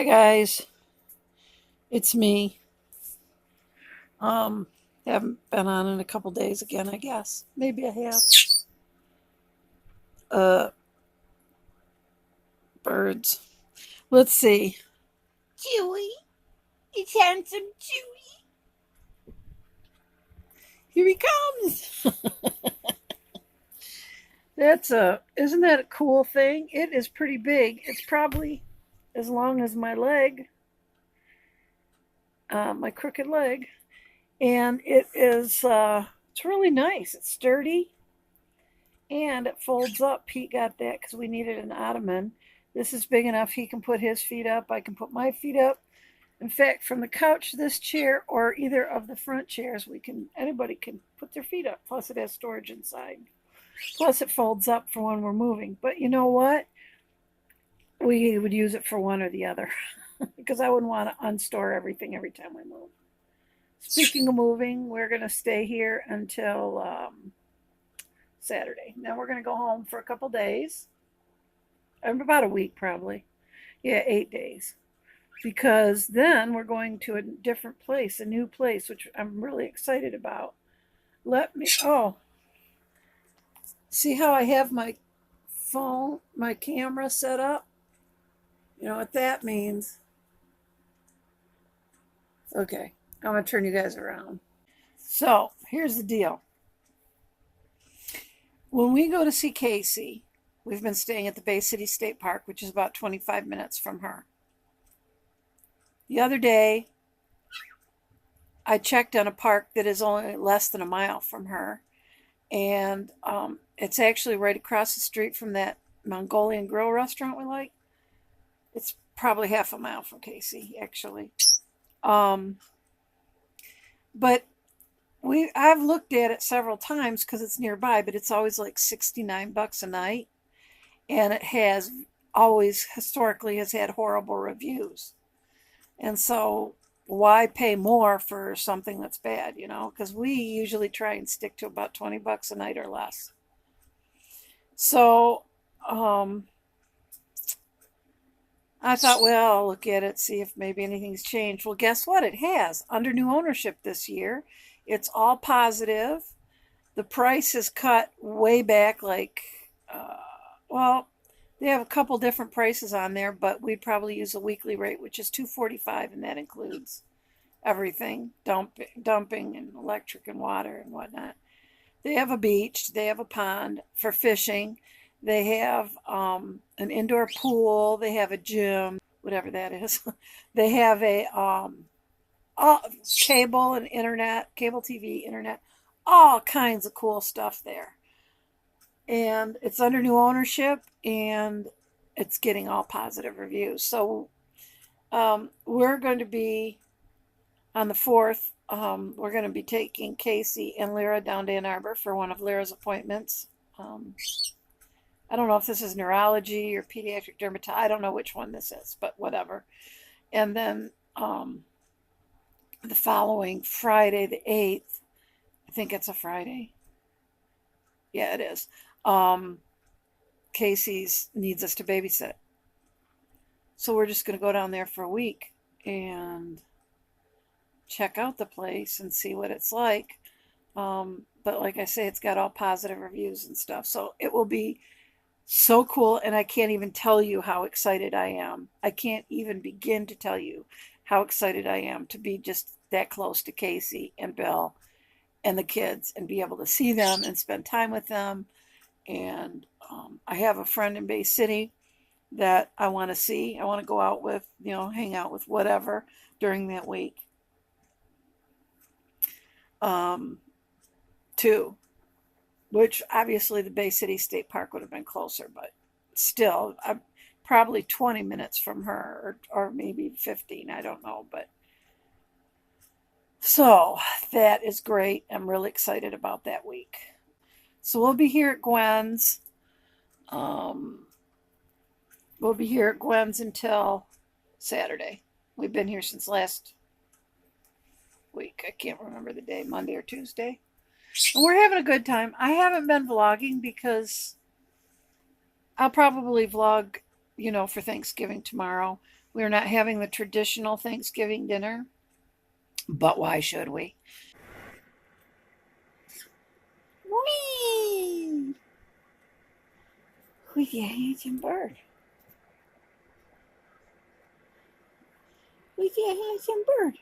Hi guys, it's me. Um, haven't been on in a couple days again, I guess. Maybe I have. Uh, Birds. Let's see. Chewy, it's handsome Chewy. Here he comes. Isn't that a cool thing? It is pretty big. It's probably as long as my leg, my crooked leg, and it's really nice. It's sturdy and it folds up. Pete got that because we needed an ottoman. This is big enough he can put his feet up. I can put my feet up. In fact, from the couch to this chair or either of the front chairs, anybody can put their feet up. Plus, it has storage inside. Plus, it folds up for when we're moving. But you know what? We would use it for one or the other because I wouldn't want to unstore everything every time we move. Speaking of moving, we're going to stay here until Saturday. Then we're going to go home for a couple days. About a week, probably. Yeah, 8 days. Because then we're going to a different place, a new place, which I'm really excited about. See how I have my phone, my camera set up? You know what that means. Okay, I'm going to turn you guys around. So, here's the deal. When we go to see Casey, we've been staying at the Bay City State Park, which is about 25 minutes from her. The other day, I checked on a park that is only less than a mile from her. And it's actually right across the street from that Mongolian grill restaurant we like. It's probably half a mile from Casey, actually. Um, but I've looked at it several times because it's nearby, but it's always like $69 a night. And it has always historically has had horrible reviews. And so why pay more for something that's bad, Because we usually try and stick to about $20 a night or less. So I thought, well, I'll look at it, see if maybe anything's changed. Well, guess what? It has. Under new ownership this year, it's all positive. The price is cut way back, well, they have a couple different prices on there, but we'd probably use a weekly rate, which is $245, and that includes everything, dumping and electric and water and whatnot. They have a beach, they have a pond for fishing, they have an indoor pool, they have a gym, whatever that is. They have a cable and internet, cable TV, internet, all kinds of cool stuff there. And it's under new ownership and it's getting all positive reviews. So we're going to be on the 4th. We're going to be taking Casey and Lyra down to Ann Arbor for one of Lyra's appointments. I don't know if this is neurology or pediatric dermatology. I don't know which one this is, but whatever. And then the following Friday, the 8th, I think it's a Friday. Yeah, it is. Casey's needs us to babysit. So we're just going to go down there for a week and check out the place and see what it's like. But like I say, it's got all positive reviews and stuff. So it will be so cool. And I can't even tell you how excited I am. I can't even begin to tell you how excited I am to be just that close to Casey and Bill and the kids and be able to see them and spend time with them. And I have a friend in Bay City that I want to see. I want to go out with, hang out with, whatever, during that week. Too, which obviously the Bay City State Park would have been closer, but still, I'm probably 20 minutes from her or maybe 15. I don't know, but so that is great. I'm really excited about that week. So we'll be here at Gwen's. We'll be here at Gwen's until Saturday. We've been here since last week. I can't remember the day, Monday or Tuesday. And we're having a good time. I haven't been vlogging because I'll probably vlog for Thanksgiving tomorrow. We're not having the traditional Thanksgiving dinner, but why should we? Whee! Who's the handsome bird? Who's the handsome bird?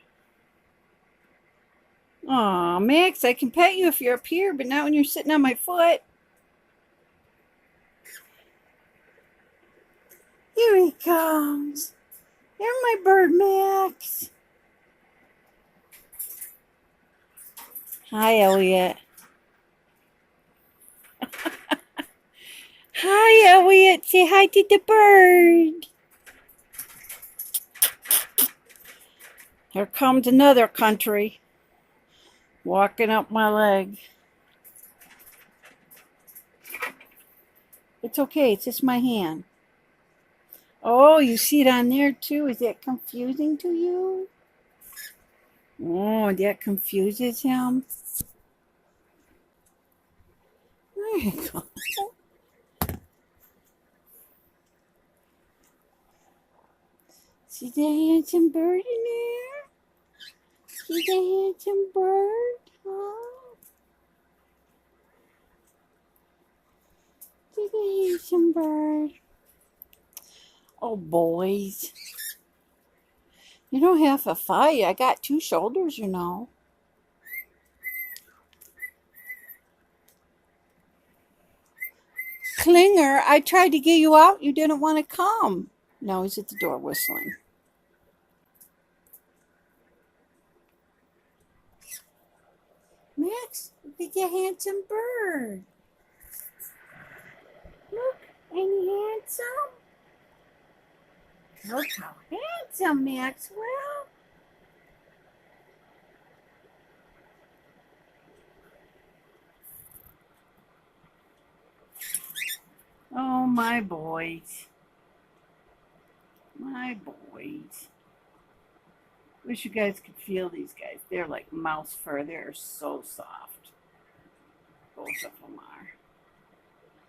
Aw, Max, I can pet you if you're up here, but not when you're sitting on my foot. Here he comes. You're my bird, Max. Hi, Elliot. Hi, Elliot. Say hi to the bird. Here comes another country walking up my leg. It's okay. It's just my hand. Oh, you see it on there too? Is that confusing to you? Oh, that confuses him. There you go. See that handsome bird in there? See that handsome bird? Huh? See that handsome bird? Oh, boys. You don't have to fight. I got two shoulders, Klinger, I tried to get you out. You didn't want to come. No, he's at the door whistling. Max, look at that handsome bird. Look, ain't he handsome? Look how handsome Maxwell. Oh, my boys. My boys. Wish you guys could feel these guys. They're like mouse fur. They're so soft. Both of them are.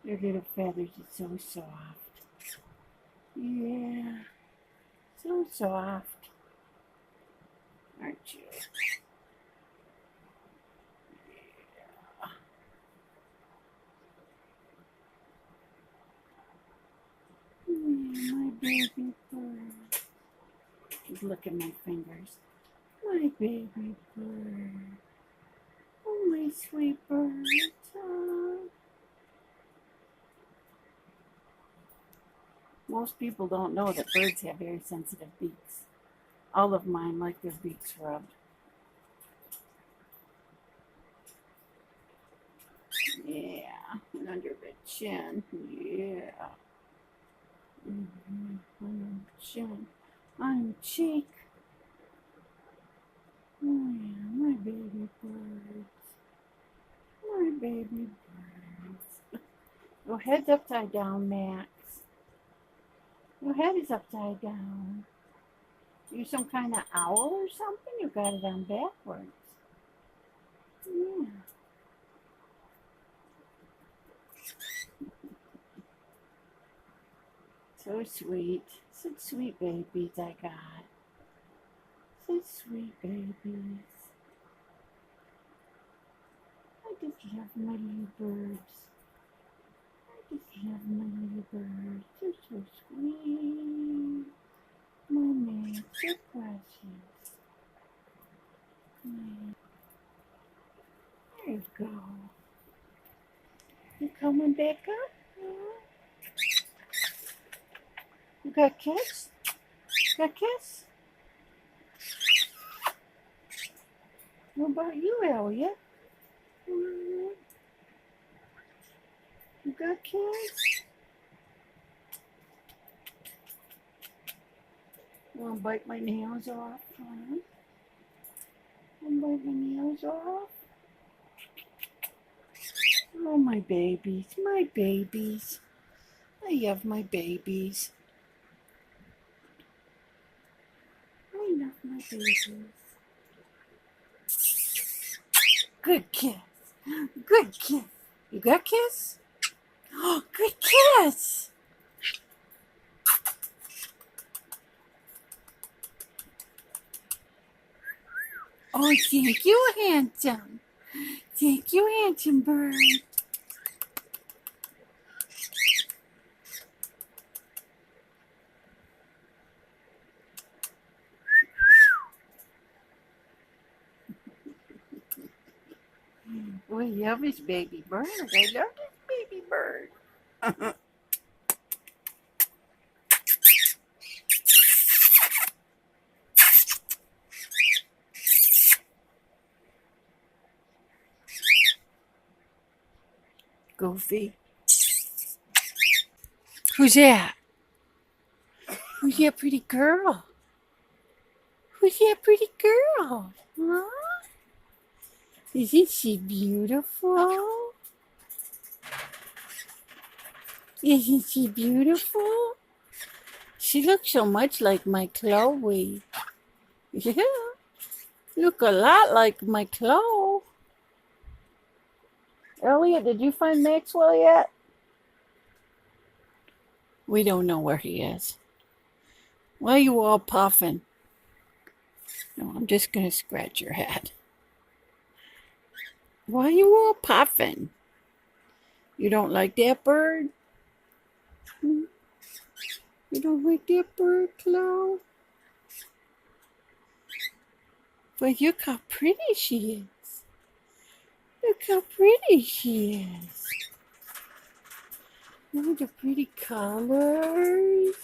Their little feathers are so soft. Yeah. So soft. Aren't you? Yeah. My baby bird. Look at my fingers. My baby bird. Oh, my sweet bird. Most people don't know that birds have very sensitive beaks. All of mine like their beaks rubbed. Yeah, and under the chin. Yeah. Under the chin. On the cheek. Oh, yeah, my baby birds. My baby birds. Your head's upside down, Max. Your head is upside down. You some kind of owl or something? You got it on backwards. Yeah. So sweet. Such sweet babies I got. Such sweet babies. I just love my little birds. I just love my little birds. They're so sweet. My man, so precious. Yeah. There you go. You coming back up? You got a kiss? Got a kiss? What about you, Elliot? You got a kiss? You want to bite my nails off? Huh? Want to bite my nails off? Oh, my babies. My babies. I love my babies. I love my babies. Good kiss. Good kiss. You got a kiss? Oh, good kiss. Oh, thank you, handsome. Thank you, handsome bird. We love this baby bird. I love this baby bird. Goofy. Who's that? Who's that pretty girl? Who's that pretty girl? Huh? Isn't she beautiful? Isn't she beautiful? She looks so much like my Chloe. Yeah, look a lot like my Chloe. Elliot, did you find Maxwell yet? We don't know where he is. Why are you all puffing? No, I'm just going to scratch your head. Why are you all puffing? You don't like that bird? You don't like that bird, Chloe? But look how pretty she is. Look how pretty she is. Look at the pretty colors.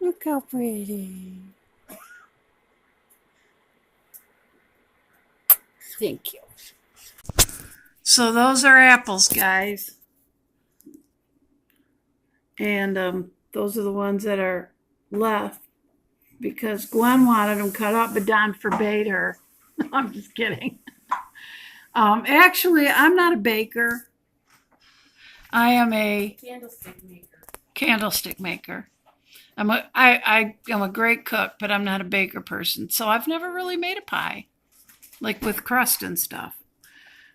Look how pretty. Thank you. So those are apples, guys. And those are the ones that are left because Gwen wanted them cut up, but Don forbade her. I'm just kidding. Actually, I'm not a baker. I am a candlestick maker. I'm a great cook, but I'm not a baker person. So I've never really made a pie, like with crust and stuff.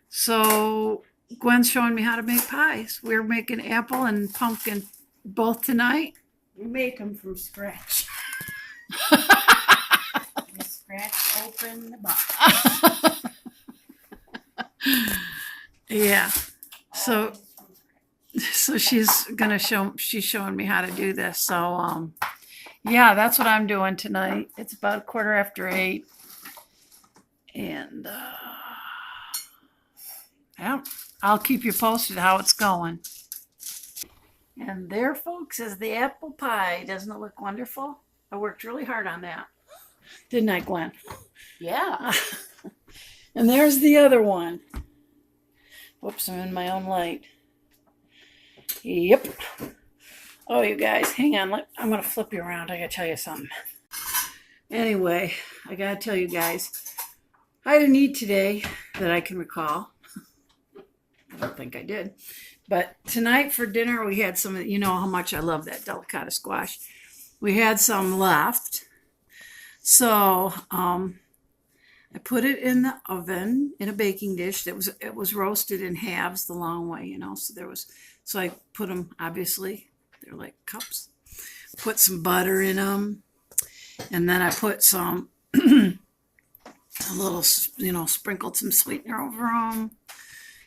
So Gwen's showing me how to make pies. We're making apple and pumpkin both tonight. We make them from scratch. We scratch open the box. Yeah. So she's showing me how to do this. So yeah, that's what I'm doing tonight. It's about 8:15. And yeah, I'll keep you posted how it's going. And there, folks, is the apple pie. Doesn't it look wonderful? I worked really hard on that. Didn't I, Gwen? Yeah. And there's the other one. Whoops, I'm in my own light. Yep. Oh, you guys, hang on. I'm going to flip you around. I got to tell you something. Anyway, I got to tell you guys, I didn't eat today that I can recall. I don't think I did. But tonight for dinner, we had some, you know how much I love that delicata squash. We had some left. So I put it in the oven in a baking dish. It was roasted in halves the long way, you know. So I put them, obviously, they're like cups. Put some butter in them. And then I put some, a little, you know, sprinkled some sweetener over them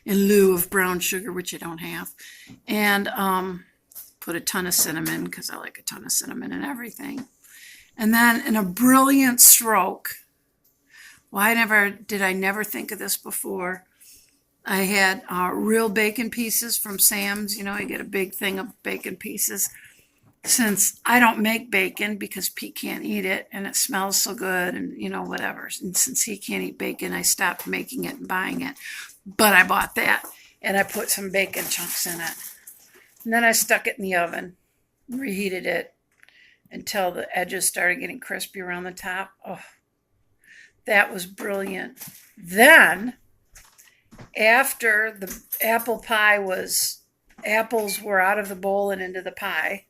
in lieu of brown sugar, which I don't have. And put a ton of cinnamon because I like a ton of cinnamon and everything. And then in a brilliant stroke, why did I never think of this before? I had real bacon pieces from Sam's. You know, you get a big thing of bacon pieces. Since I don't make bacon because Pete can't eat it and it smells so good and, you know, whatever. And since he can't eat bacon, I stopped making it and buying it. But I bought that and I put some bacon chunks in it. And then I stuck it in the oven, reheated it until the edges started getting crispy around the top. Oh, that was brilliant. Then, after the apple pie apples were out of the bowl and into the pie,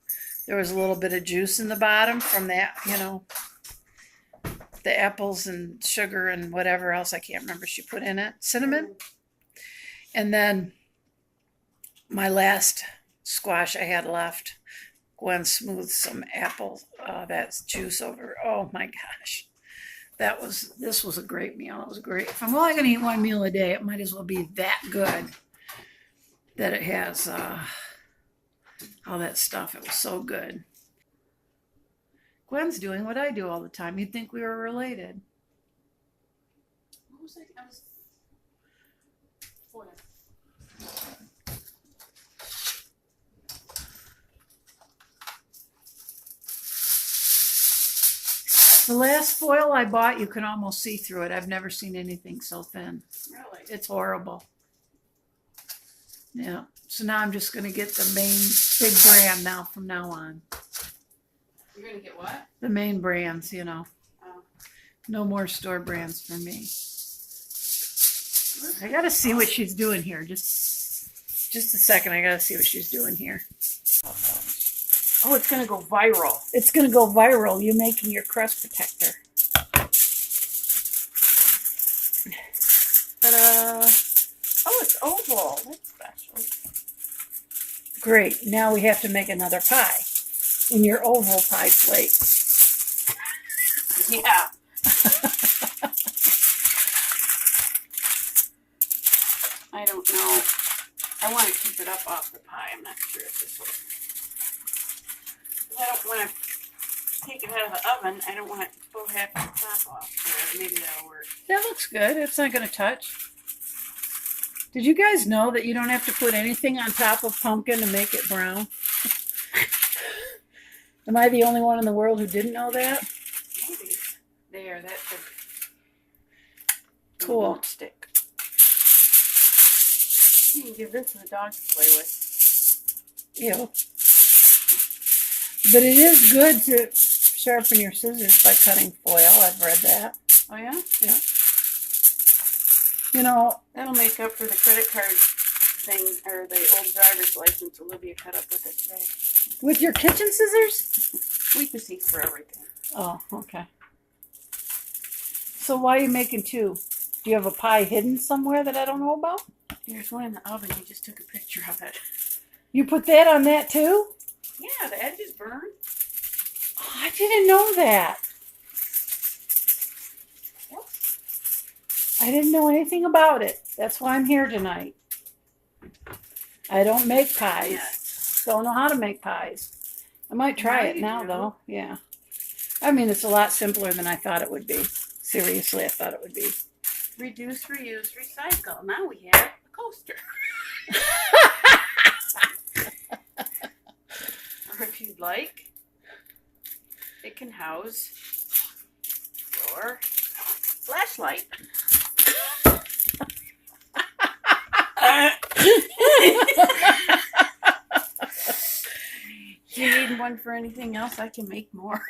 there was a little bit of juice in the bottom from that, you know, the apples and sugar and whatever else I can't remember she put in it. Cinnamon. And then my last squash I had left, Gwen smoothed some apple, that juice over. Oh my gosh. This was a great meal. It was great. If I'm only going to eat one meal a day, it might as well be that good that it has all that stuff. It was so good. Gwen's doing what I do all the time. You'd think we were related. What was I? I was. Foil. The last foil I bought, you can almost see through it. I've never seen anything so thin. Really? It's horrible. Yeah. So now I'm just going to get the main big brand now from now on. You're gonna get what? The main brands, you know. Oh. No more store brands for me. I got to see what she's doing here. Just a second. I got to see what she's doing here. Oh, it's gonna go viral. It's going to go viral. You making your crust protector. Ta-da! Oh, it's oval. That's special. Great. Now we have to make another pie in your oval pie plate. Yeah. I don't know. I want to keep it up off the pie. I'm not sure if this will. I don't want to take it out of the oven. I don't want it to pull half the top off. So maybe that'll work. That looks good. It's not going to touch. Did you guys know that you don't have to put anything on top of pumpkin to make it brown? Am I the only one in the world who didn't know that? Maybe. There, that could. Cool. Won't stick. You can give this to the dog to play with. Ew. But it is good to sharpen your scissors by cutting foil. I've read that. Oh yeah? Yeah. You know, That'll make up for the credit card thing, or the old driver's license Olivia cut up with it today. with your kitchen scissors? We can see for everything. Oh, okay. So why are you making two? Do you have a pie hidden somewhere that I don't know about? There's one in the oven. You just took a picture of it. You put that on that too? Yeah, the edge is burned. Oh, I didn't know that. Yep. I didn't know anything about it. That's why I'm here tonight. I don't make pies. Yes. Don't know how to make pies. I might try Now it you now, do. though. Yeah. I mean, it's a lot simpler than I thought it would be. Seriously, I thought it would be. Reduce, reuse, recycle. Now we have a coaster. Or if you'd like, it can house your flashlight. If you need one for anything else, I can make more.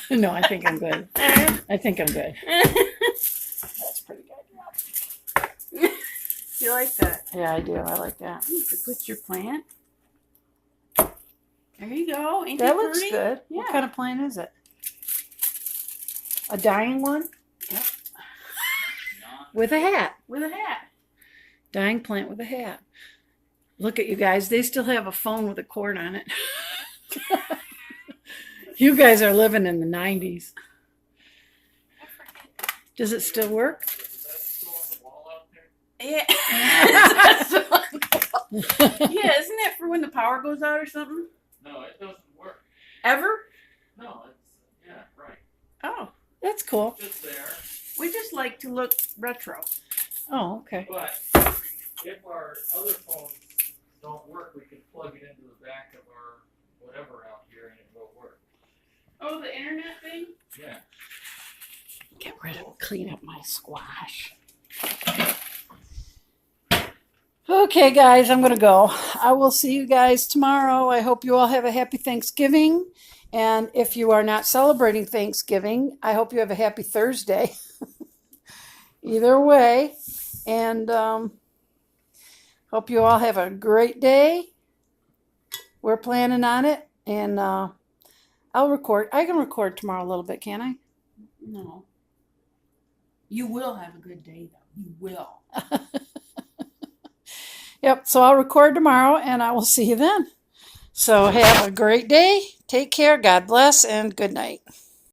No, I think I'm good. I think I'm good. That's pretty good. You like that? Yeah, I do. I like that. You could put your plant. There you go. Ain't That it looks pretty? good. Yeah. What kind of plant is it? A dying one? Yep. With a hat. With a hat. Dying plant with a hat. Look at you guys. They still have a phone with a cord on it. You guys are living in the 90s. Does it still work? Yeah. Yeah, isn't that for when the power goes out or something? No, it doesn't work. Ever? No, it's, yeah, right. Oh. That's cool. It's there, We just like to look retro. Oh, okay. but if our other phones don't work, we can plug it into the back of our whatever out here and it will work. Oh, the internet thing? Yeah. Get rid of, clean up my squash. Okay, guys, I'm going to go. I will see you guys tomorrow. I hope you all have a happy Thanksgiving. And if you are not celebrating Thanksgiving, I hope you have a happy Thursday. Either way. And hope you all have a great day. We're planning on it. And I'll record. I can record tomorrow a little bit, can't I? No. You will have a good day, though. You will. Yep, so I'll record tomorrow and I will see you then. So have a great day. Take care. God bless and good night.